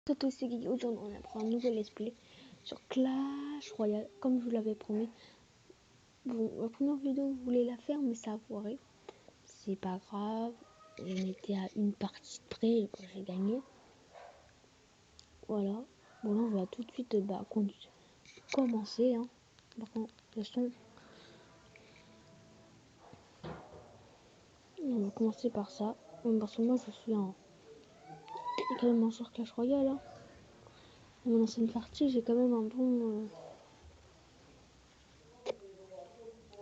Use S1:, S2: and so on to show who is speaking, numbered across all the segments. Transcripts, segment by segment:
S1: Toto Segui, aujourd'hui on apprend un nouvel esprit sur Clash Royale, comme je vous l'avais promis. Bon, la première vidéo, vous voulez la faire, mais ça a foiré. C'est pas grave, on était à une partie près, j'ai gagné. Voilà, bon là on va tout de suite commencer. Hein. Par contre, le son. On va commencer par ça, parce que moi je suis quand même sur Clash Royale. Hein. Dans mon ancienne partie, j'ai quand même un bon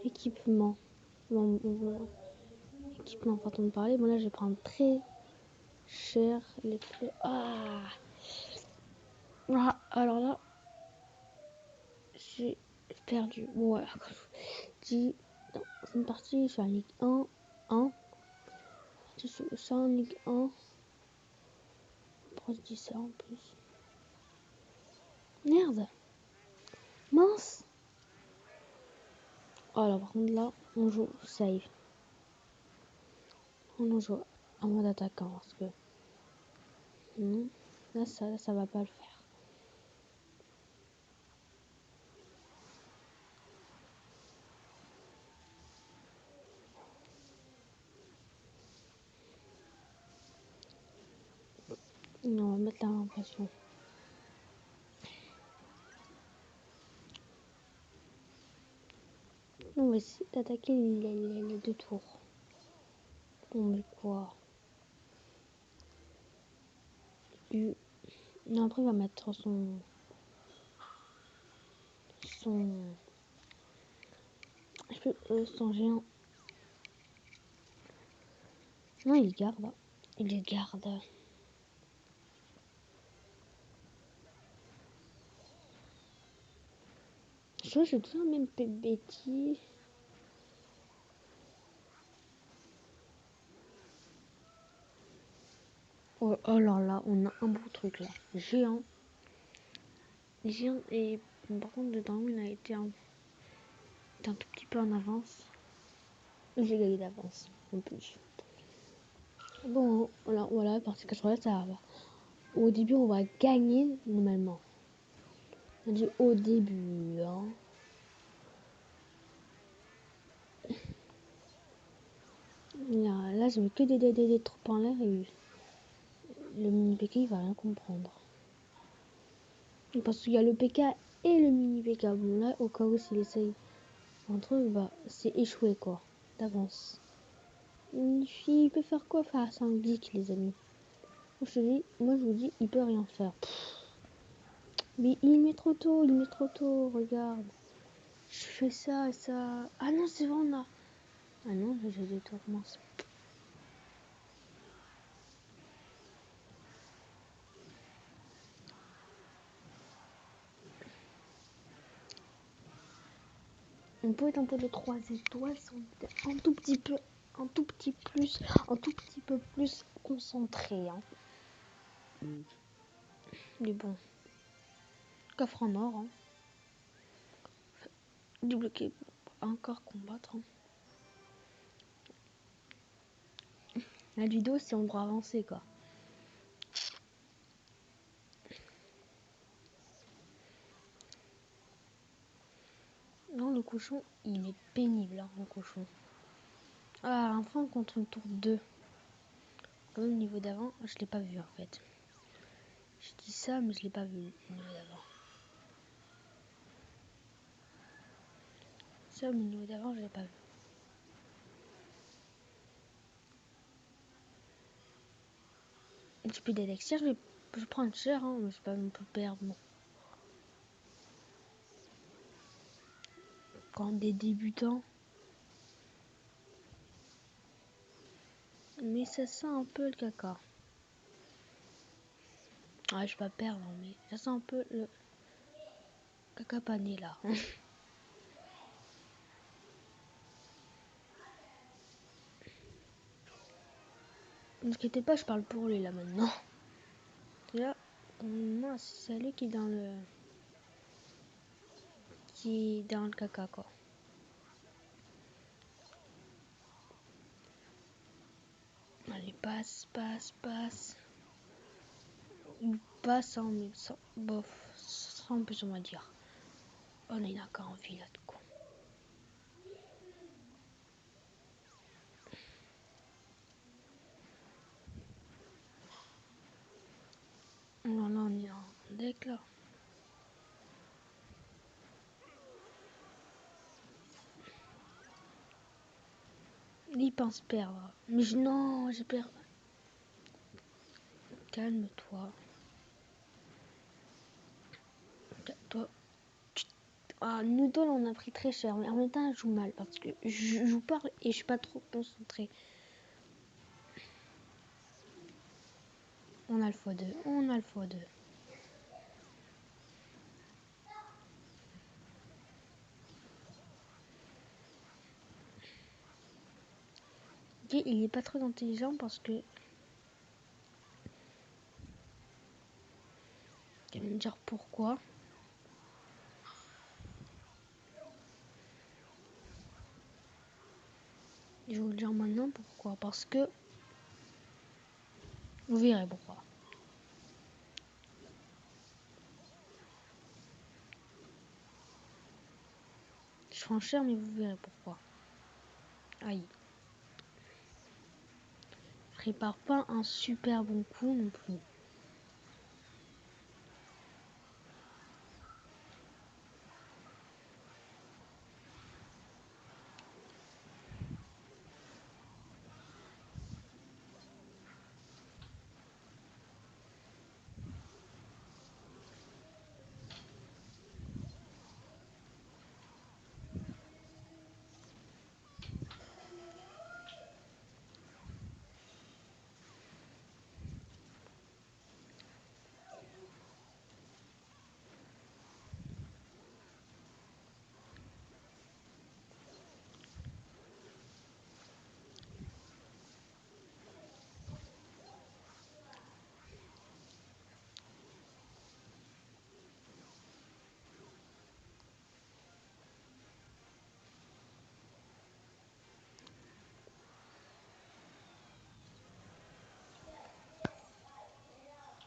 S1: équipement. Bon, équipement, façon de parler. Bon là je vais prendre très cher les prix. Ah, alors là j'ai perdu. Bon voilà, dit dans une partie je suis en Ligue 1. Je suis ça en Ligue 1. Pourquoi je dis ça en plus? Merde, mince. Alors par contre là on joue save. On joue en mode attaquant parce que là ça va pas le faire. Non, on va mettre la impression. On va essayer d'attaquer les deux tours. On met quoi? Non, après il va mettre son géant. Non, il garde. Il garde. Je deviens même Betty. Oh là là, on a un beau truc là. Géant. Et par contre, dedans, il a été un tout petit peu en avance. J'ai gagné d'avance en plus. Bon, voilà, parce que je crois que ça va. Au début, on va gagner normalement. On dit au début, hein. Là, je mets que des troupes en l'air et le mini PK il va rien comprendre. Parce qu'il y a le PK et le mini PK. Bon, là, au cas où s'il essaye entre eux, bah, c'est échoué quoi, d'avance. Il peut faire quoi face à un geek, les amis? Moi, je vous dis, il peut rien faire. Mais il met trop tôt, regarde. Je fais ça et ça. Ah non, c'est vrai, on a. Ah non, j'ai des tours, mince. On peut être un peu de 3 étoiles, un tout petit peu, un tout petit peu plus concentré. Hein. Mais bon, coffre en or. Hein. Débloquer, encore combattre. Hein. La vidéo, c'est on doit avancer quoi. Non, le cochon, il est pénible, hein, le cochon. Ah, enfin contre le tour 2. Comme le niveau d'avant, je l'ai pas vu en fait. Je dis ça, mais je l'ai pas vu le niveau d'avant. Ça, le niveau d'avant, je l'ai pas vu. Un petit peu d'élixir, je vais prendre cher, hein, mais je vais pas non plus perdre. Bon. Quand des débutants. Mais ça sent un peu le caca. Ah, je vais pas perdre, mais ça sent un peu le caca pané là. Ne vous inquiétez pas, je parle pour lui là maintenant. Là, moi, c'est lui qui est dans le. Qui est dans le caca quoi. Allez, passe. pas ça, mais ça, bof, ça sera un peu, on va dire. Oh, il n'a qu'à envie là de con. Non, là, on est en deck là. Il pense perdre. Mais non, j'ai perdu. Calme-toi. Toi. Ah, Noodle, on a pris très cher. Mais en même temps, elle joue mal parce que je joue pas et je suis pas trop concentrée. On a le x2. On a le x2. Ok, il est pas très intelligent parce que. Tu vas me dire pourquoi. Je vais vous le dire maintenant pourquoi. Parce que. Vous verrez pourquoi. Je prends cher, mais vous verrez pourquoi. Aïe. Prépare pas un super bon coup non plus.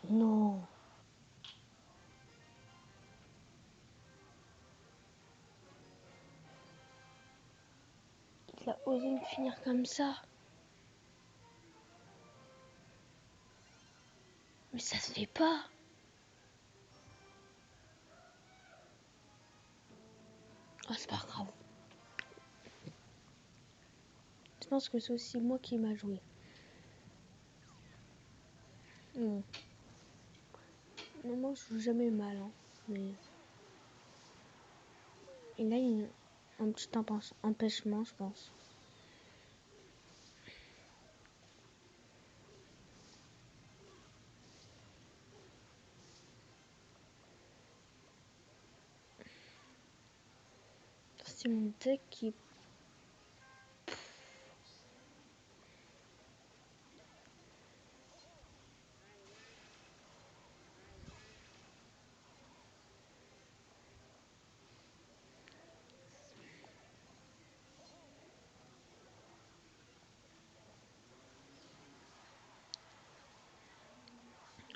S1: Non. Il a osé me finir comme ça. Mais ça se fait pas. Oh, c'est pas grave. Je pense que c'est aussi moi qui m'a joué. Non, moi je joue jamais mal. Hein. Mais... Et là, il y a un petit empêchement, je pense. C'est mon deck qui...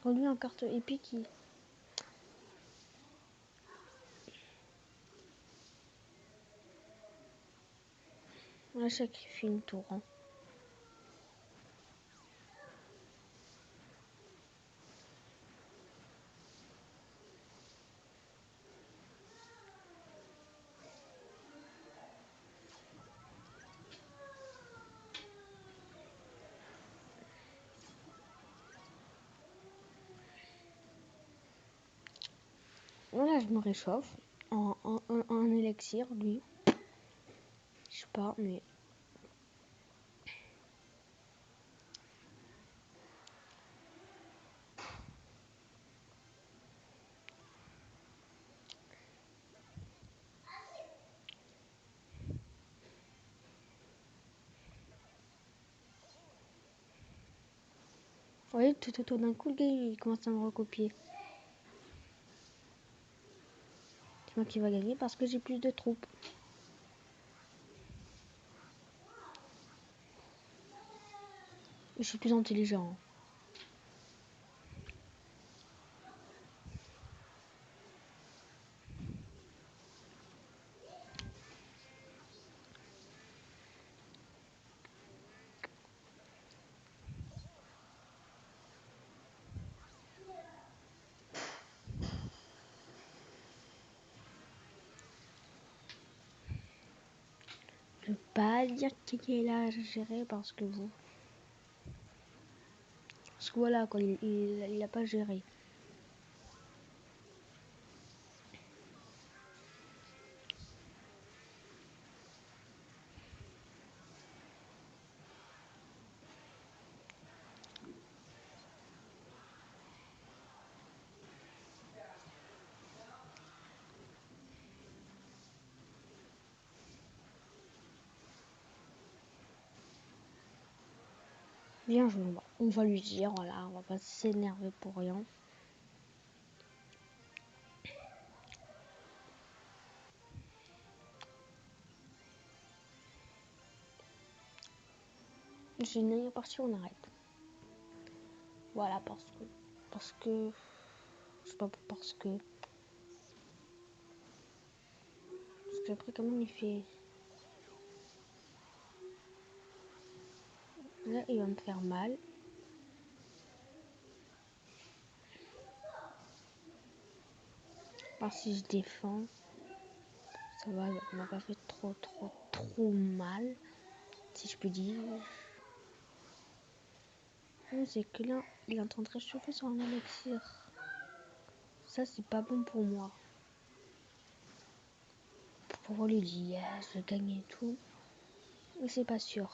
S1: Remis en carte épique. On a sacrifié une tour. Hein. Voilà, je me réchauffe en élixir, lui. Je sais pas, mais... Vous voyez, tout autour d'un coup, le gars, il commence à me recopier. C'est moi qui va gagner parce que j'ai plus de troupes. Je suis plus intelligent. veux pas dire qu'il a géré parce que vous. Parce que voilà, quoi, il a pas géré. Bien joué, on va lui dire, voilà, on va pas s'énerver pour rien. J'ai une dernière partie, on arrête. Voilà, parce que, je sais pas parce que après comment il fait. Là, il va me faire mal. Parce que si je défends, ça va, il m'a pas fait trop mal, si je peux dire. C'est que là, il est en train de réchauffer sur un élixir. Ça, c'est pas bon pour moi. Pour pouvoir lui dire, yes, je gagne et tout. Mais c'est pas sûr.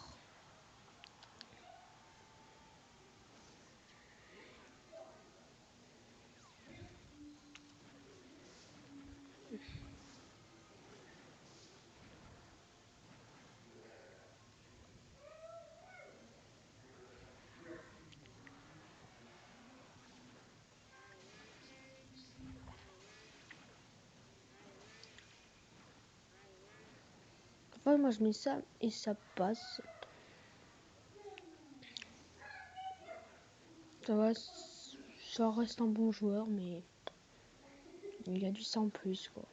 S1: Enfin, moi, je mets ça et ça passe. Ça va, ça reste un bon joueur, mais il a du sang en plus, quoi.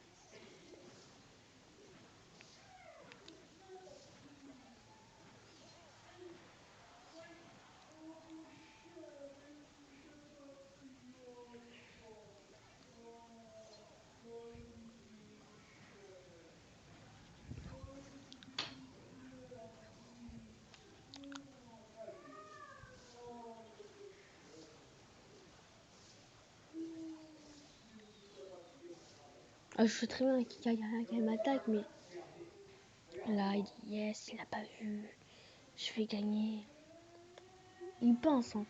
S1: Je sais très bien qu'il y a rien qui m'attaque, mais là, il dit yes, il a pas vu, je vais gagner. Il pense, hein.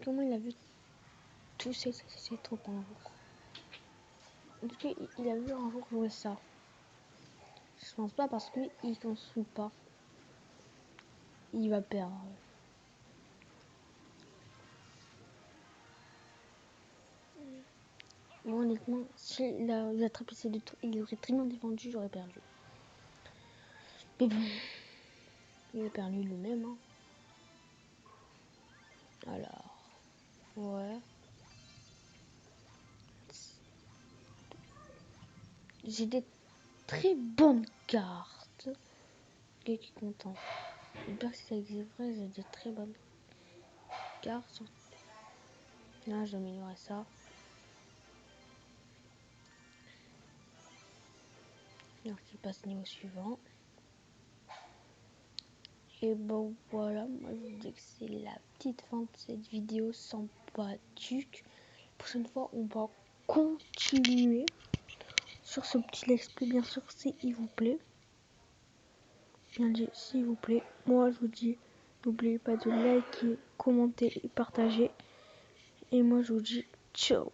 S1: Comment il a vu tous ces troupes un jour? Est-ce qu'il a vu un jour jouer ça? Je pense pas parce qu'il construit pas. Il va perdre. Moi, honnêtement, s'il a attrapé ces deux tours, il aurait très bien défendu, j'aurais perdu. Mais bon, il a perdu lui-même. Hein. Alors, ouais. J'ai des très bonnes cartes. Qui est content. J'espère que si ça existe vrai, j'ai des très bonnes cartes. Là, je vais améliorer ça. Alors qu'il passe niveau suivant. Et bon voilà, moi je vous dis que c'est la petite fin de cette vidéo sans patuque. La prochaine fois on va continuer sur ce petit let's play, bien sûr, s'il vous plaît. Bien dit, s'il vous plaît. Moi je vous dis, n'oubliez pas de liker, commenter et partager. Et moi je vous dis ciao.